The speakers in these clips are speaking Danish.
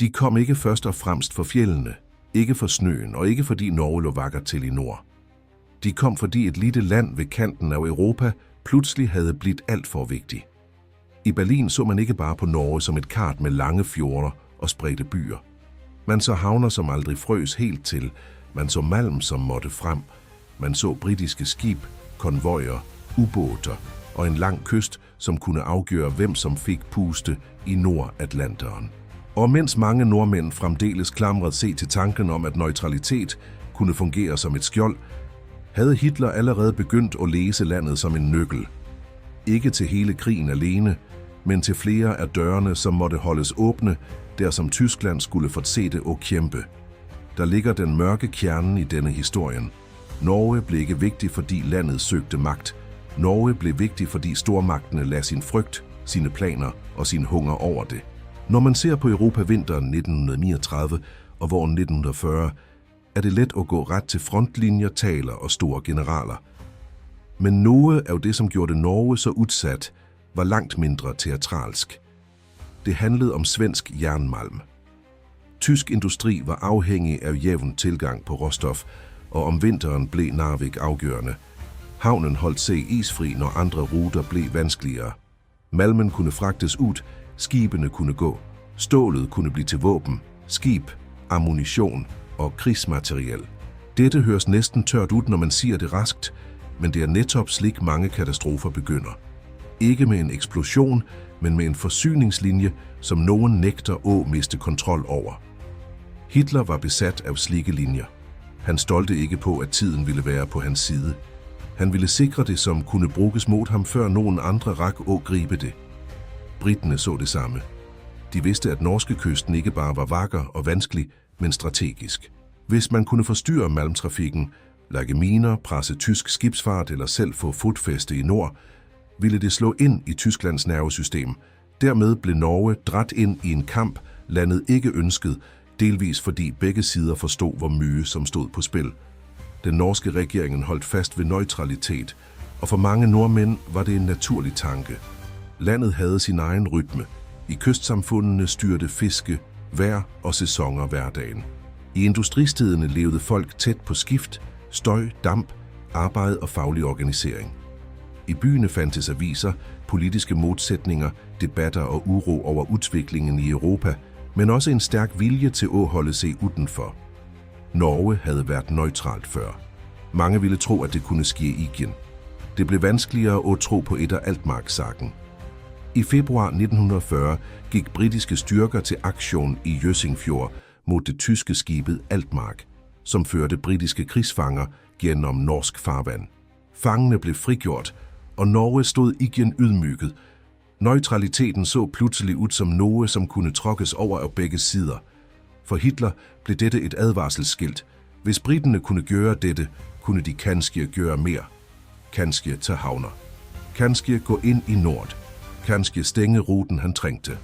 De kom ikke først og fremmest for fjellene, ikke for snøen og ikke fordi Norge lå vakkert til i nord. De kom fordi et lille land ved kanten af Europa pludselig havde blivet alt for vigtigt. I Berlin så man ikke bare på Norge som et kart med lange fjorder og spredte byer. Man så havner, som aldrig frøs helt til, man så malm, som måtte frem, man så britiske skib, konvojer, ubåter og en lang kyst, som kunne afgøre, hvem som fik puste i Nordatlanteren. Og mens mange nordmænd fremdeles klamrede sig til tanken om, at neutralitet kunne fungere som et skjold, havde Hitler allerede begyndt at læse landet som en nøkkel. Ikke til hele krigen alene, men til flere af dørene, som måtte holdes åbne, der som Tyskland skulle fortsætte og kæmpe. Der ligger den mørke kerne i denne historien. Norge blev ikke vigtig, fordi landet søgte magt. Norge blev vigtig, fordi stormagtene lagde sin frygt, sine planer og sin hunger over det. Når man ser på Europa vinteren 1939 og våren 1940, er det let at gå ret til frontlinjer, taler og store generaler. Men noget af det, som gjorde Norge så udsat, var langt mindre teatralsk. Det handlede om svensk jernmalm. Tysk industri var afhængig af jævn tilgang på råstof, og om vinteren blev Narvik afgørende. Havnen holdt sig isfri, når andre ruter blev vanskeligere. Malmen kunne fragtes ud, skibene kunne gå, stålet kunne blive til våben, skib, ammunition og krigsmateriel. Dette høres næsten tørt ud, når man siger det raskt, men det er netop slik mange katastrofer begynder. Ikke med en eksplosion, men med en forsyningslinje, som nogen nægter at miste kontrol over. Hitler var besat af slike linjer. Han stolte ikke på, at tiden ville være på hans side. Han ville sikre det, som kunne bruges mod ham, før nogen andre rak at gribe det. Briterne så det samme. De vidste, at norske kysten ikke bare var vakker og vanskelig, men strategisk. Hvis man kunne forstyrre malmtrafikken, lægge miner, presse tysk skibsfart eller selv få fodfæste i nord, ville det slå ind i Tysklands nervesystem. Dermed blev Norge dradt ind i en kamp, landet ikke ønskede, delvis fordi begge sider forstod, hvor mye som stod på spil. Den norske regering holdt fast ved neutralitet, og for mange nordmænd var det en naturlig tanke. Landet havde sin egen rytme. I kystsamfundene styrte fiske, vejr og sæsoner hverdagen. I industristederne levede folk tæt på skift, støj, damp, arbejde og faglig organisering. I byene fandtes aviser, politiske modsætninger, debatter og uro over udviklingen i Europa, men også en stærk vilje til at holde sig udenfor. Norge havde været neutralt før. Mange ville tro, at det kunne ske igen. Det blev vanskeligere at tro på Edder Altmark-sagen. I februar 1940 gik britiske styrker til aktion i Jøssingfjord mod det tyske skibet Altmark, som førte britiske krigsfanger gennem norsk farvand. Fangene blev frigjort, og Norge stod igen ydmyget. Neutraliteten så pludselig ud som noget, som kunne tråkkes over af begge sider. For Hitler blev dette et advarselsskilt. Hvis briterne kunne gøre dette, kunne de kanskje gøre mere. Kanskje tage havner. Kanskje gå ind i nord. Kanskje stænge ruten, han trængte.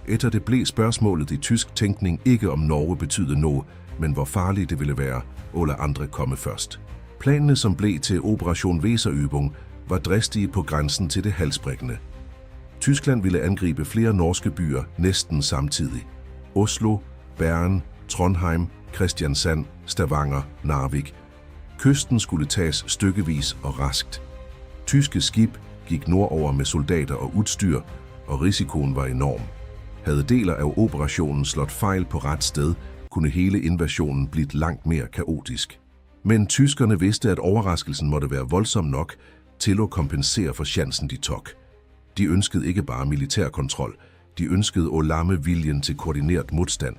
Efter det blev spørgsmålet i tysk tænkning ikke om Norge betydde noget, men hvor farligt det ville være, og lade andre komme først. Planene, som blev til Operation Weserübung, var dristige på grænsen til det halsbrækkende. Tyskland ville angribe flere norske byer næsten samtidig. Oslo, Bern, Trondheim, Kristiansand, Stavanger, Narvik. Kysten skulle tages stykkevis og raskt. Tyske skib gik nordover med soldater og udstyr, og risikoen var enorm. Havde deler af operationen slået fejl på ret sted, kunne hele invasionen blive langt mere kaotisk. Men tyskerne vidste, at overraskelsen måtte være voldsom nok til at kompensere for chancen, de tog. De ønskede ikke bare militærkontrol, de ønskede at lamme viljen til koordineret modstand.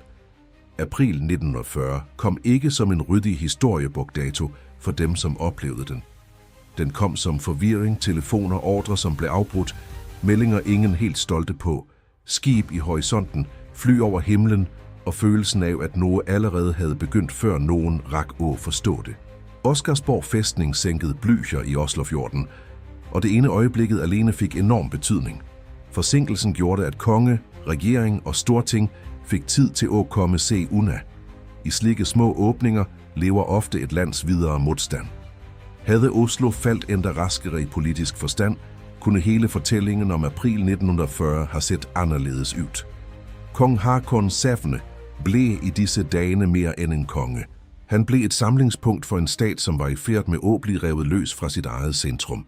April 1940 kom ikke som en ryddig historiebogdato for dem, som oplevede den. Den kom som forvirring, telefoner, ordre, som blev afbrudt, meldinger ingen helt stolte på, skib i horisonten, fly over himlen og følelsen af, at noget allerede havde begyndt, før nogen rak at forstå det. Oscarsborg fæstning sænkede Blücher i Oslofjorden, og det ene øjeblikket alene fik enorm betydning. Forsinkelsen gjorde, at konge, regering og storting fik tid til at komme se una. I slike små åbninger lever ofte et lands videre modstand. Havde Oslo faldt endda raskere i politisk forstand, kunne hele fortællingen om april 1940 have set anderledes ud. Kong Hakon VII blev i disse dage mere end en konge. Han blev et samlingspunkt for en stat, som var i færd med at blive revet løs fra sit eget centrum.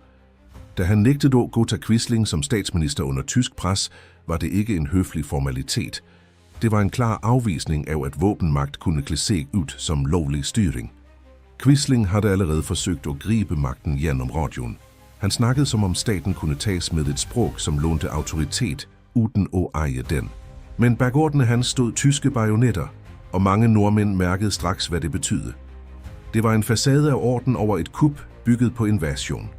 Da han nægtede at godtage Quisling som statsminister under tysk pres, var det ikke en høflig formalitet. Det var en klar afvisning af, at våbenmagt kunne klæde sig ud som lovlig styring. Quisling havde allerede forsøgt at gribe magten gennem radioen. Han snakkede som om staten kunne tages med et sprog, som lånte autoritet, uden at eje den. Men bag ordene hans stod tyske bajonetter, og mange nordmænd mærkede straks, hvad det betød. Det var en facade af orden over et kup, bygget på invasion.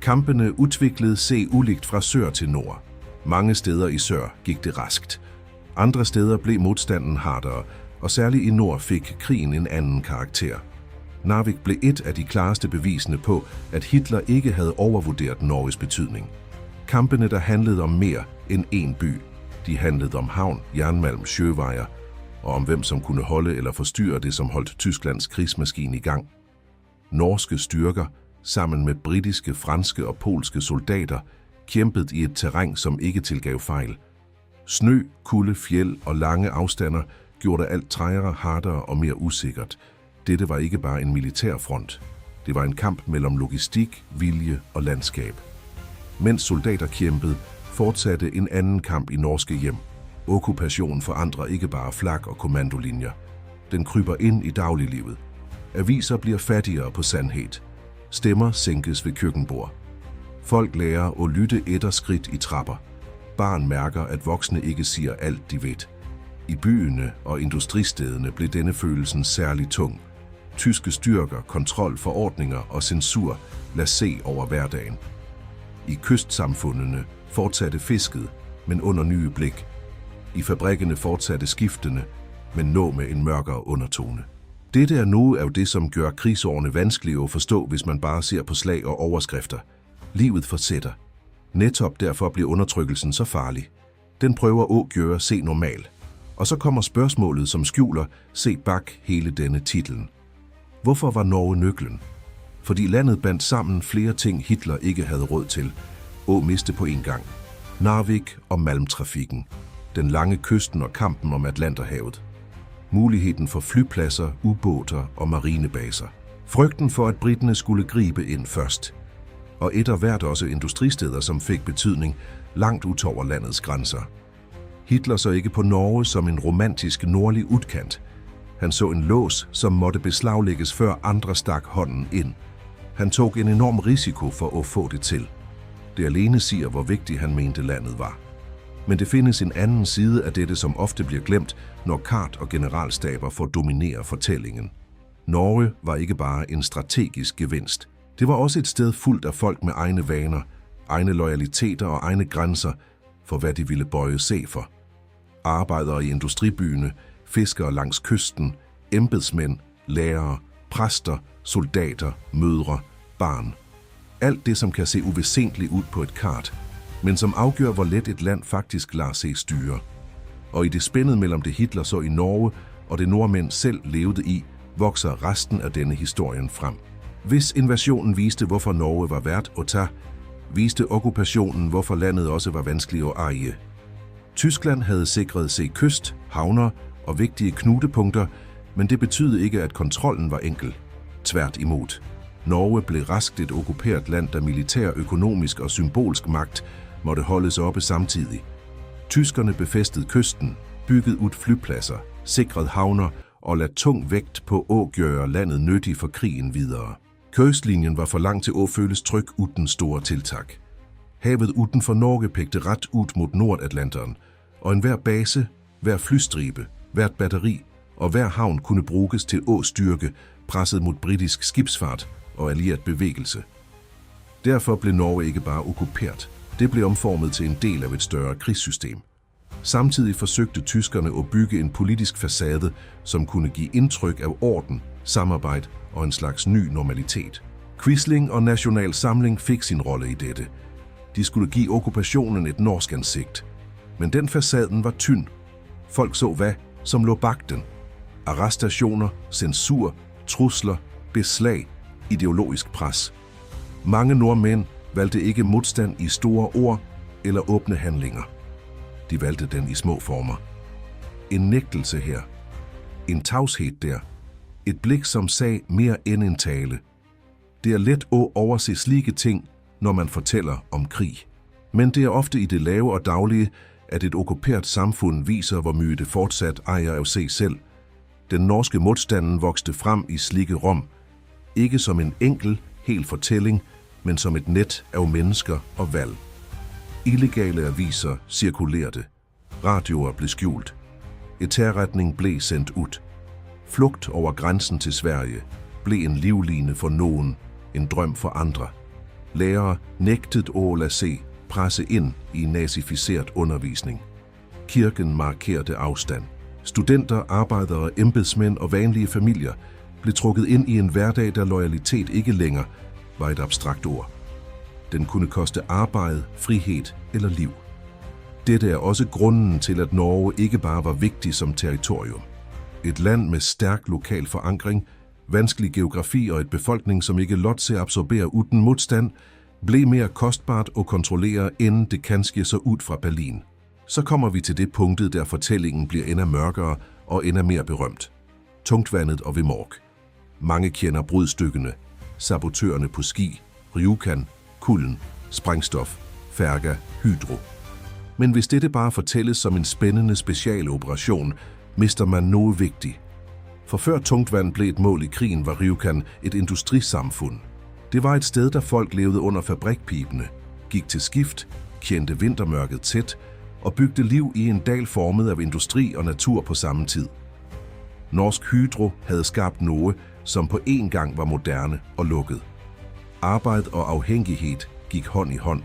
Kampene udviklede sig uligt fra sør til nord. Mange steder i sør gik det raskt. Andre steder blev modstanden hardere, og særligt i nord fik krigen en anden karakter. Narvik blev et af de klareste bevisende på, at Hitler ikke havde overvurderet Norges betydning. Kampene, der handlede om mere end én by. De handlede om havn, jernmalm, søvejer, og om hvem som kunne holde eller forstyrre det, som holdt Tysklands krigsmaskine i gang. Norske styrker, sammen med britiske, franske og polske soldater, kæmpede i et terræn, som ikke tilgav fejl. Snø, kulde, fjeld og lange afstander gjorde alt trængere, hardere og mere usikkert. Dette var ikke bare en militær front. Det var en kamp mellem logistik, vilje og landskab. Mens soldater kæmpede, fortsatte en anden kamp i norske hjem. Okkupation forandrer ikke bare flag og kommandolinjer. Den kryber ind i dagliglivet. Aviser bliver fattigere på sandhed. Stemmer sænkes ved køkkenbord. Folk lærer at lytte etter skridt i trapper. Barn mærker, at voksne ikke siger alt, de ved. I byerne og industristederne blev denne følelsen særlig tung. Tyske styrker, kontrol, forordninger og censur lader se over hverdagen. I kystsamfundene fortsatte fisket, men under nye blik. I fabrikkerne fortsatte skiftene, men nå med en mørkere undertone. Dette er noget af det, som gør krigsårene vanskelige at forstå, hvis man bare ser på slag og overskrifter. Livet fortsætter. Netop derfor bliver undertrykkelsen så farlig. Den prøver at gøre se normal. Og så kommer spørgsmålet, som skjuler se bak hele denne titlen. Hvorfor var Norge nøglen? Fordi landet bandt sammen flere ting, Hitler ikke havde råd til, og miste på en gang. Narvik og malmtrafikken, den lange kysten og kampen om Atlanterhavet. Muligheden for flypladser, ubåter og marinebaser. Frygten for, at briterne skulle gribe ind først. Og et af hvert også industristeder, som fik betydning langt ud over landets grænser. Hitler så ikke på Norge som en romantisk nordlig udkant. Han så en lås, som måtte beslaglægges, før andre stak hånden ind. Han tog en enorm risiko for at få det til. Det alene siger, hvor vigtigt han mente landet var. Men det findes en anden side af dette, som ofte bliver glemt, når kart og generalstaber får dominere fortællingen. Norge var ikke bare en strategisk gevinst. Det var også et sted fuldt af folk med egne vaner, egne loyaliteter og egne grænser for, hvad de ville bøje sig for. Arbejdere i industribyene, fiskere langs kysten, embedsmænd, lærere, præster, soldater, mødre, barn. Alt det, som kan se uvæsentligt ud på et kart, men som afgør, hvor let et land faktisk lader sig styre. Og i det spændet mellem det Hitler så i Norge og det nordmænd selv levede i, vokser resten af denne historien frem. Hvis invasionen viste, hvorfor Norge var værd at tage, viste okkupationen, hvorfor landet også var vanskeligt at eje. Tyskland havde sikret sig kyst, havner og vigtige knudepunkter, men det betød ikke, at kontrollen var enkel. Tværtimod. Norge blev raskt et okkuperet land, der militær, økonomisk og symbolsk magt måtte holdes oppe samtidig. Tyskerne befæstede kysten, byggede ud flypladser, sikrede havner og lagde tung vægt på at gøre landet nyttigt for krigen videre. Kystlinjen var for langt til at føles tryg uden store tiltag. Havet uden for Norge pegte ret ud mod Nordatlanteren, og enhver base, hver flystribe, hvert batteri og hver havn kunne bruges til at styrke presset mod britisk skibsfart og allieret bevægelse. Derfor blev Norge ikke bare okkuperet, det blev omformet til en del af et større krigssystem. Samtidig forsøgte tyskerne at bygge en politisk facade, som kunne give indtryk af orden, samarbejde og en slags ny normalitet. Quisling og National Samling fik sin rolle i dette. De skulle give okkupationen et norsk ansigt. Men den facaden var tynd. Folk så hvad, som lå bag den. Arrestationer, censur, trusler, beslag, ideologisk pres. Mange nordmænd valgte ikke modstand i store ord eller åbne handlinger. De valgte den i små former. en nægtelse her. En tavshed der. Et blik, som sagde mere end en tale. Det er let at overse slike ting, når man fortæller om krig. Men det er ofte i det lave og daglige, at et okkuperet samfund viser, hvor mye det fortsat ejer af sig selv. Den norske modstanden voksede frem i slike rum, ikke som en enkel, hel fortælling, men som et net af mennesker og valg. Illegale aviser cirkulerede. Radioer blev skjult. Etærretning blev sendt ud. Flugt over grænsen til Sverige blev en livline for nogen, en drøm for andre. Lærere nægtede at lade se presse ind i nazificeret undervisning. Kirken markerede afstand. Studenter, arbejdere, embedsmænd og vanlige familier blev trukket ind i en hverdag, der loyalitet ikke længere var et abstrakt ord. Den kunne koste arbejde, frihed eller liv. Dette er også grunden til, at Norge ikke bare var vigtig som territorium. Et land med stærk lokal forankring, vanskelig geografi og et befolkning, som ikke lot sig absorbere uden modstand, blev mere kostbart at kontrollere, end det kan ske så ud fra Berlin. Så kommer vi til det punktet, der fortællingen bliver endnu mørkere og endnu mere berømt. Tungtvandet og Vemork. Mange kender brudstykkene, sabotørerne på ski, Rjukan, Kulden, Sprængstof, Ferga, Hydro. Men hvis dette bare fortælles som en spændende specialoperation, mister man noget vigtigt. For før tungtvand blev et mål i krigen, var Rjukan et industrisamfund. Det var et sted, der folk levede under fabrikpibene, gik til skift, kendte vintermørket tæt og bygde liv i en dal formet af industri og natur på samme tid. Norsk Hydro havde skabt noget, som på én gang var moderne og lukket. Arbejde og afhængighed gik hånd i hånd.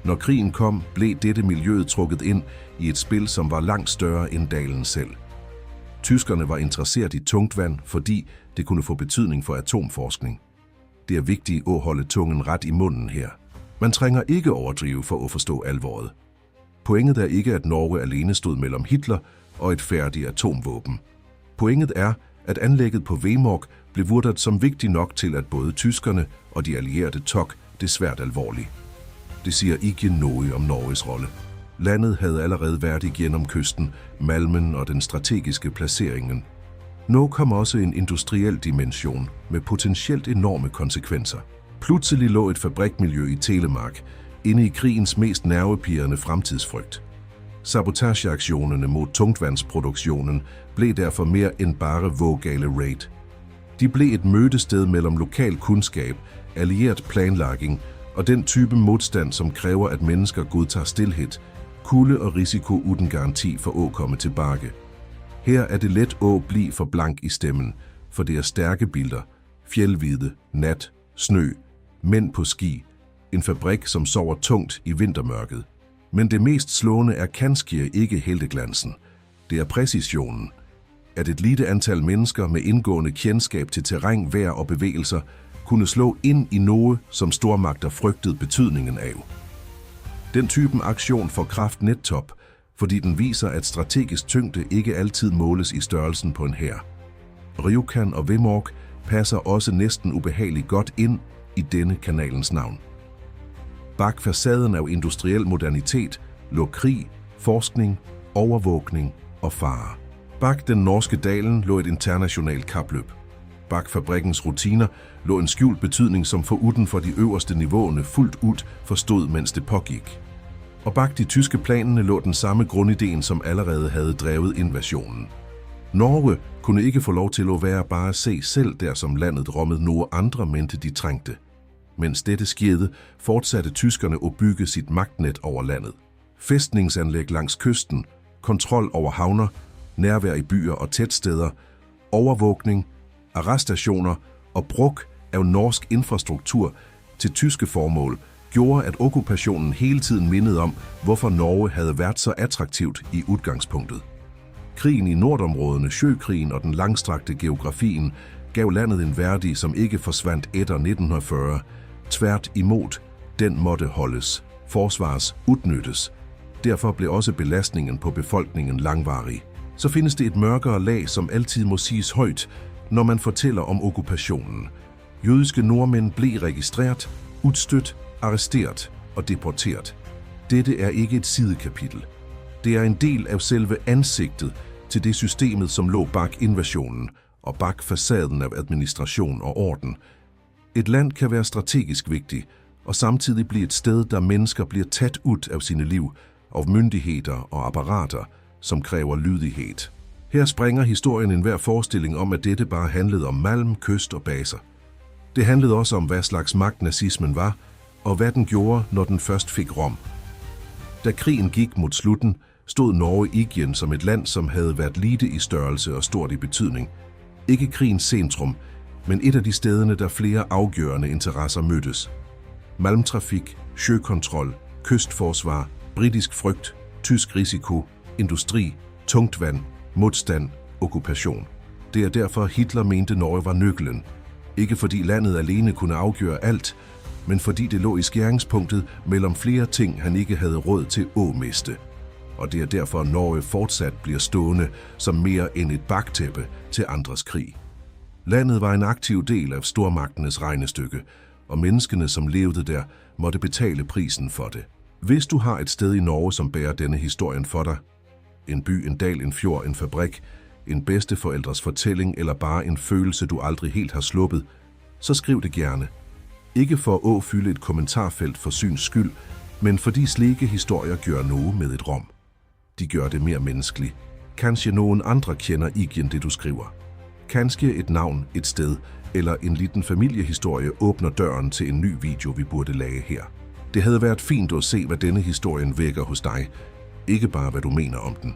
Når krigen kom, blev dette miljøet trukket ind i et spil, som var langt større end dalen selv. Tyskerne var interesseret i tungtvand, fordi det kunne få betydning for atomforskning. Det er vigtigt at holde tungen ret i munden her. Man trænger ikke overdrive for at forstå alvoret. Pointet er ikke, at Norge alene stod mellem Hitler og et færdigt atomvåben. Pointet er, at anlægget på Vemork blev vurderet som vigtigt nok til, at både tyskerne og de allierede tog det svært alvorligt. Det siger ikke noget om Norges rolle. Landet havde allerede været igennem kysten, Malmen og den strategiske placeringen. Nu kom også en industriel dimension med potentielt enorme konsekvenser. Pludselig lå et fabrikmiljø i Telemark, inde i krigens mest nervepirrende fremtidsfrygt. Sabotageaktionerne mod tungtvandsproduktionen blev derfor mere end bare vågale raid. De blev et mødested mellem lokal kundskab, allieret planlægning og den type modstand, som kræver, at mennesker godtager stilhed, kulde og risiko uden garanti for at komme tilbage. Her er det let at blive for blank i stemmen, for det er stærke billeder, fjeldhvide, nat, snø, mænd på ski, en fabrik, som sover tungt i vintermørket. Men det mest slående er kanskje ikke helteglansen. Det er præcisionen. At et lille antal mennesker med indgående kendskab til terræn, vejr og bevægelser kunne slå ind i noget, som stormagter frygtede betydningen af. Den typen aktion får kraft netop, fordi den viser, at strategisk tyngde ikke altid måles i størrelsen på en hær. Rjukan og Vemork passer også næsten ubehageligt godt ind i denne kanalens navn. Bag facaden af industriel modernitet lå krig, forskning, overvågning og fare. Bag den norske dalen lå et internationalt kapløb. Bag fabrikkens rutiner lå en skjult betydning, som foruden for de øverste niveauerne fuldt ud forstod, mens det pågik. Og bag de tyske planerne lå den samme grundideen, som allerede havde drevet invasionen. Norge kunne ikke få lov til at være bare se selv der, som landet rummede nogle andre mente de trængte. Mens dette skete, fortsatte tyskerne at bygge sit magtnet over landet. Fæstningsanlæg langs kysten, kontrol over havner, nærvær i byer og tætsteder, overvågning, arrestationer og brug af norsk infrastruktur til tyske formål gjorde, at okkupationen hele tiden mindede om, hvorfor Norge havde været så attraktivt i udgangspunktet. Krigen i nordområdene, søkrigen og den langstrakte geografien gav landet en værdi, som ikke forsvandt efter 1940. Tvært imod, den måtte holdes, forsvars, udnyttes. Derfor blev også belastningen på befolkningen langvarig. Så findes det et mørkere lag, som altid må siges højt, når man fortæller om okkupationen. Jødiske nordmænd blev registreret, udstødt, arresteret og deporteret. Dette er ikke et sidekapitel. Det er en del af selve ansigtet til det systemet, som lå bag invasionen og bag facaden af administration og orden. Et land kan være strategisk vigtigt, og samtidig blive et sted, der mennesker bliver taget ud af sine liv, af myndigheder og apparater, som kræver lydighed. Her springer historien enhver forestilling om, at dette bare handlede om malm, kyst og baser. Det handlede også om, hvad slags magt nazismen var, og hvad den gjorde, når den først fik Rom. Da krigen gik mod slutten, stod Norge igen som et land, som havde været lille i størrelse og stort i betydning. Ikke krigens centrum, men et af de stederne, der flere afgørende interesser mødtes. Malmtrafik, søkontrol, kystforsvar, britisk frygt, tysk risiko, industri, tungtvand, modstand, okkupation. Det er derfor Hitler mente Norge var nøglen. Ikke fordi landet alene kunne afgøre alt, men fordi det lå i skæringspunktet mellem flere ting, han ikke havde råd til at miste. Og det er derfor, Norge fortsat bliver stående som mere end et baktæppe til andres krig. Landet var en aktiv del af stormagtenes regnestykke, og menneskene, som levede der, måtte betale prisen for det. Hvis du har et sted i Norge, som bærer denne historien for dig, en by, en dal, en fjord, en fabrik, en bedsteforældres fortælling eller bare en følelse, du aldrig helt har sluppet, så skriv det gerne. Ikke for at fylde et kommentarfelt for syns skyld, men fordi slike historier gør noget med et Rom. De gør det mere menneskeligt. Kanskje nogen andre kender igen det, du skriver. Kanskje et navn, et sted eller en liten familiehistorie åbner døren til en ny video, vi burde lage her. Det havde været fint at se, hvad denne historien vækker hos dig, ikke bare hvad du mener om den.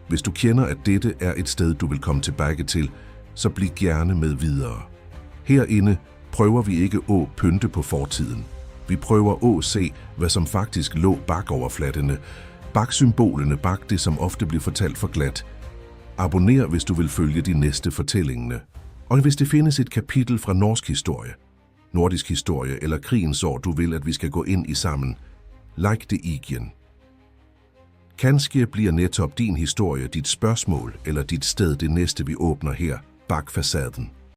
Hvis du kender, at dette er et sted, du vil komme tilbage til, så bliv gerne med videre. Herinde prøver vi ikke at pynte på fortiden. Vi prøver at se, hvad som faktisk lå bag overflattene, bag symbolene, bag det, som ofte bliver fortalt for glat. Abonner, hvis du vil følge de næste fortællingene. Og hvis det findes et kapitel fra norsk historie, nordisk historie eller krigens år, du vil, at vi skal gå ind i sammen, like det igen. Kanskje bliver netop din historie dit spørgsmål eller dit sted det næste, vi åbner her bag facaden.